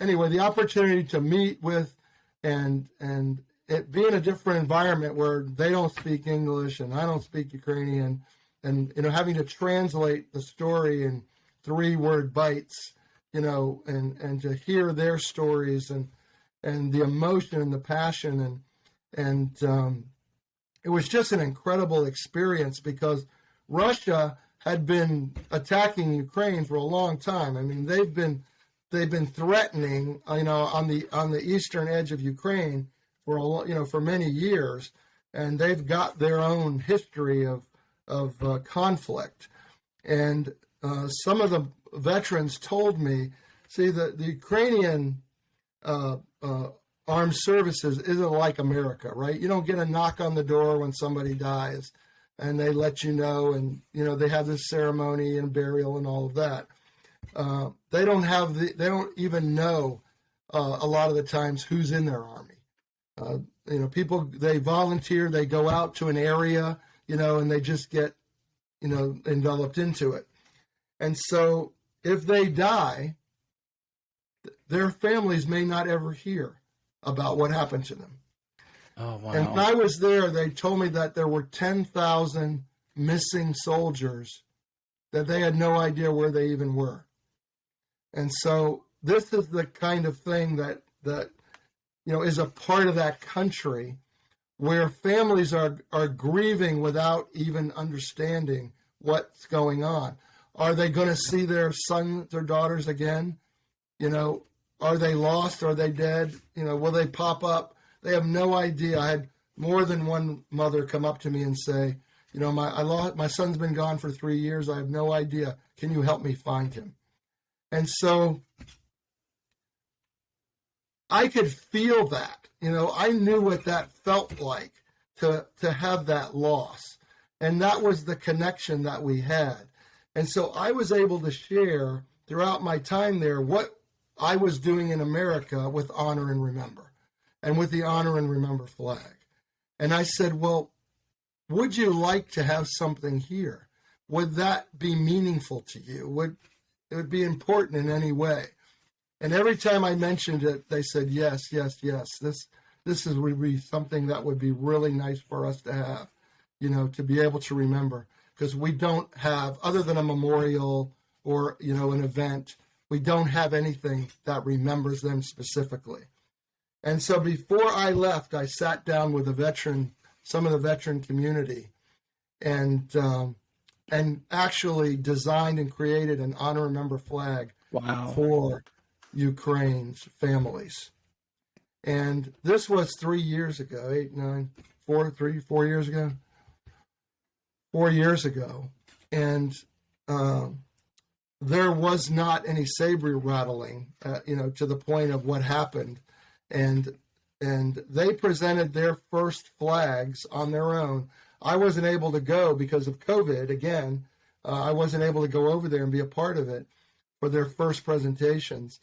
anyway, the opportunity to meet with and it be in a different environment where they don't speak English and I don't speak Ukrainian, and having to translate the story in 3-word bites, and to hear their stories and the emotion and the passion and it was just an incredible experience, because Russia had been attacking Ukraine for a long time. I mean, they've been threatening, on the eastern edge of Ukraine for many years, and they've got their own history of conflict. And some of the veterans told me, see, the Ukrainian armed services isn't like America, right? You don't get a knock on the door when somebody dies and they let you know, and they have this ceremony and burial and all of that. They don't even know a lot of the times who's in their army. People, they volunteer, they go out to an area, and they just get, enveloped into it. And so if they die, their families may not ever hear about what happened to them. Oh, wow. And when I was there, they told me that there were 10,000 missing soldiers that they had no idea where they even were. And so this is the kind of thing that is a part of that country where families are grieving without even understanding what's going on. Are they going to see their sons or daughters again? Are they lost? Are they dead? Will they pop up? They have no idea. I had more than one mother come up to me and say, my son's been gone for 3 years. I have no idea. Can you help me find him? And so I could feel that. I knew what that felt like to have that loss. And that was the connection that we had. And so I was able to share throughout my time there what I was doing in America with Honor and Remember, and with the Honor and Remember flag. And I said, well, would you like to have something here? Would that be meaningful to you? Would it be important in any way? And every time I mentioned it, they said, yes, yes, yes. This would be something that would be really nice for us to have. to be able to remember, because we don't have, other than a memorial or, an event, we don't have anything that remembers them specifically. And so before I left, I sat down with some of the veteran community, and actually designed and created an Honor Remember flag for Ukraine's families. And this was 3 years ago, 4 years ago. 4 years ago. And there was not any saber rattling, to the point of what happened. And they presented their first flags on their own. I wasn't able to go because of COVID. Again, I wasn't able to go over there and be a part of it for their first presentations.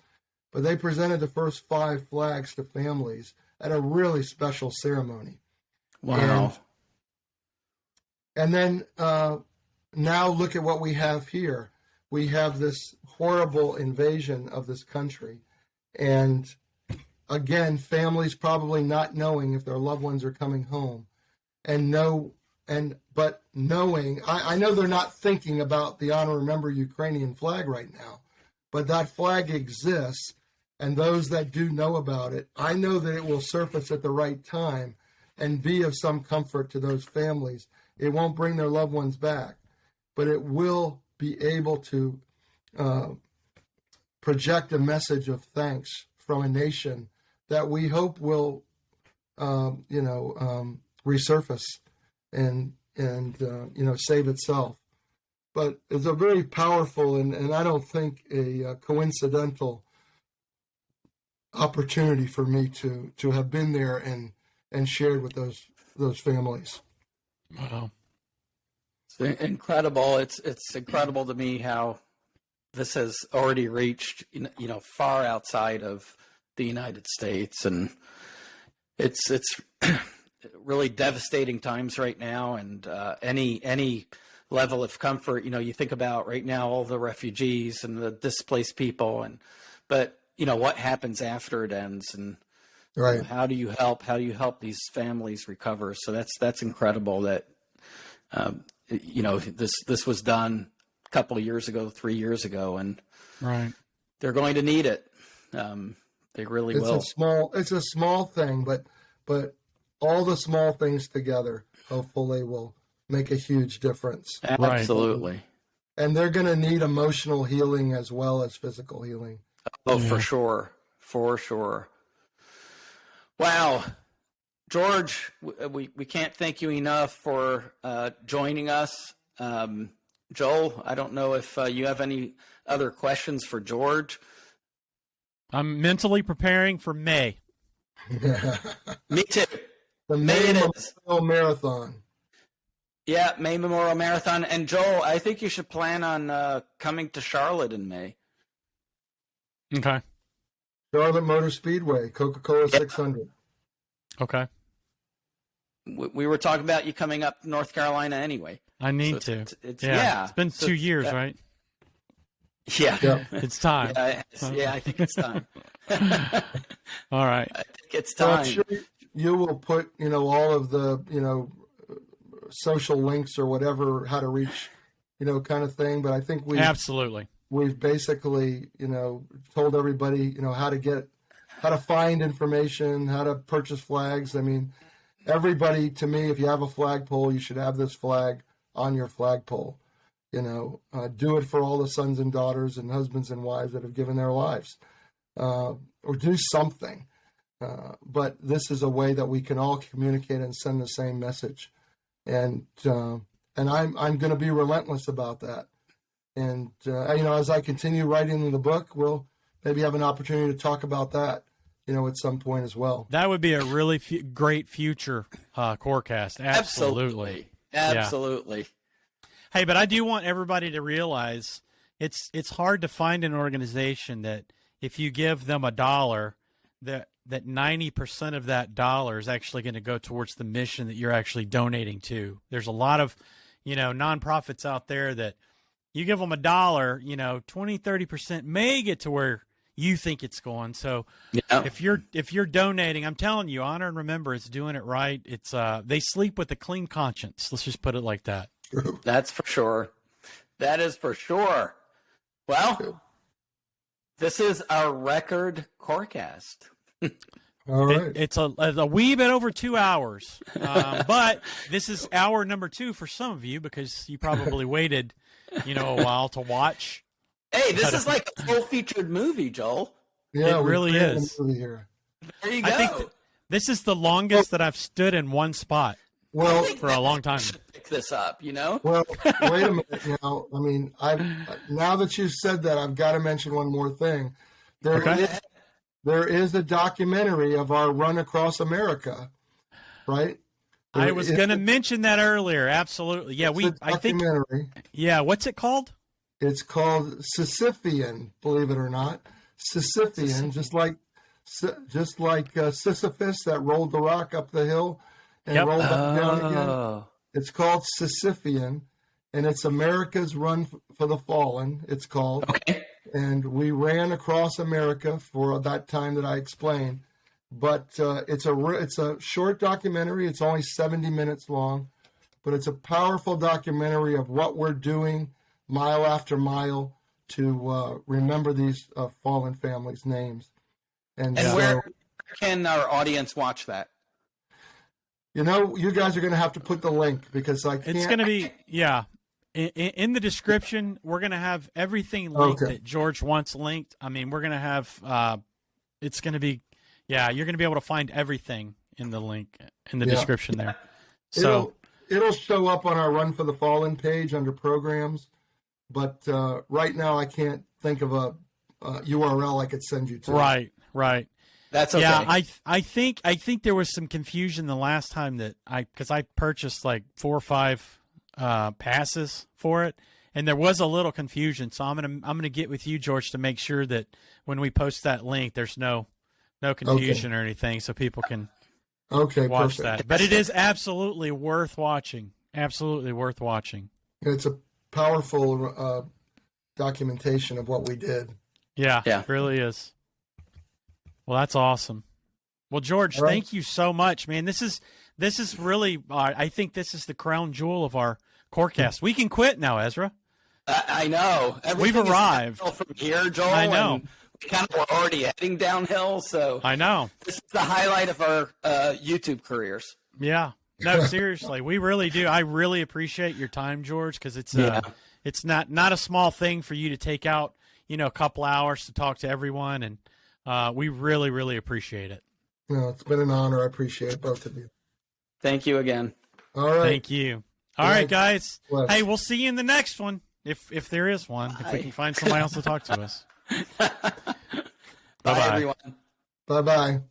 But they presented the first 5 flags to families at a really special ceremony. Wow. And then now look at what we have here. We have this horrible invasion of this country. And again, families probably not knowing if their loved ones are coming home. But knowing, I know they're not thinking about the Honor Remember Ukrainian flag right now, but that flag exists, and those that do know about it, I know that it will surface at the right time and be of some comfort to those families. It won't bring their loved ones back, but it will be able to project a message of thanks from a nation that we hope will, resurface and save itself. But it's a very powerful and I don't think a coincidental opportunity for me to have been there and shared with those families. Wow. It's incredible. It's incredible to me how this has already reached, far outside of the United States. And it's really devastating times right now. And any level of comfort, you think about right now, all the refugees and the displaced people, but what happens after it ends, and right. How do you help these families recover? So that's incredible that, this was done a couple of years ago, 3 years ago, and right. They're going to need it. They really will. It's a small thing, but all the small things together, hopefully, will make a huge difference. Absolutely. And they're going to need emotional healing as well as physical healing. Oh, yeah. For sure. Wow. George, we can't thank you enough for joining us. Joel, I don't know if you have any other questions for George. I'm mentally preparing for May. Me too. The May Memorial Marathon. Yeah, May Memorial Marathon. And Joel, I think you should plan on coming to Charlotte in May. Okay. Charlotte Motor Speedway, Coca-Cola 600. Okay. We were talking about you coming up to North Carolina anyway. I need to. It's been 2 years, right? Yeah. It's time. I think it's time. All right. I think it's time. I'm sure you will put, all of the, social links or whatever, how to reach, kind of thing. But I think we've basically, told everybody, how to find information, how to purchase flags. I mean, everybody, to me, if you have a flagpole, you should have this flag on your flagpole. Do it for all the sons and daughters and husbands and wives that have given their lives, or do something. But this is a way that we can all communicate and send the same message. And I'm going to be relentless about that. And, as I continue writing the book, we'll maybe have an opportunity to talk about that, at some point as well. That would be a really great future coreCAST. Absolutely. Yeah. Hey, but I do want everybody to realize it's hard to find an organization that if you give them $1, that 90% of that dollar is actually going to go towards the mission that you're actually donating to. There's a lot of, nonprofits out there that you give them $1, 20, 30% may get to where you think it's going. So yeah. if you're donating, I'm telling you, Honor and Remember is doing it right. It's they sleep with a clean conscience. Let's just put it like that. That's for sure. That is for sure. Well, this is our record coreCAST. All right. It's a wee bit over 2 hours, but this is hour number 2 for some of you because you probably waited, a while to watch. Hey, this is like a full-featured movie, Joel. Yeah, it really is. Here. There you go. I think this is the longest that I've stood in one spot for a long time. Pick this up, Well, wait a minute now. I mean, now that you said that, I've got to mention one more thing. There is a documentary of our run across America, right? I was going to mention that earlier. Absolutely. Yeah, I think. Yeah, what's it called? It's called Sisyphean, believe it or not. Sisyphean, just like Sisyphus that rolled the rock up the hill and rolled back down again. It's called Sisyphean, and it's America's Run for the Fallen, it's called. Okay. And we ran across America for that time that I explained. But it's a short documentary. It's only 70 minutes long, but it's a powerful documentary of what we're doing mile after mile to remember these fallen families' names. And where can our audience watch that? You guys are going to have to put the link because I can't. It's going to be, in the description, we're going to have everything linked that George wants linked. I mean, we're going to have, it's going to be, you're going to be able to find everything in the link, in the description there. So it'll show up on our Run for the Fallen page under programs. But right now, I can't think of a URL I could send you to. Right. That's okay. Yeah, I think there was some confusion the last time because I purchased like 4 or 5 passes for it, and there was a little confusion. So I'm gonna get with you, George, to make sure that when we post that link, there's no confusion or anything, so people can watch perfect. that. But it is absolutely worth watching. Absolutely worth watching. It's a powerful documentation of what we did. Yeah, it really is. Well, that's awesome. Well, George, thank you so much, man. This is really, I think this is the crown jewel of our coreCAST. We can quit now, Ezra. I know. We've arrived. From here, Joel. I know. And we kind of were already heading downhill, so I know. This is the highlight of our YouTube careers. Yeah. No, seriously, we really do. I really appreciate your time, George, because it's not a small thing for you to take out, a couple hours to talk to everyone, and we really, really appreciate it. No, it's been an honor. I appreciate both of you. Thank you again. All right. Thank you. All right, guys. Hey, we'll see you in the next one, if there is one, if we can find somebody else to talk to us. Bye, everyone. Bye-bye.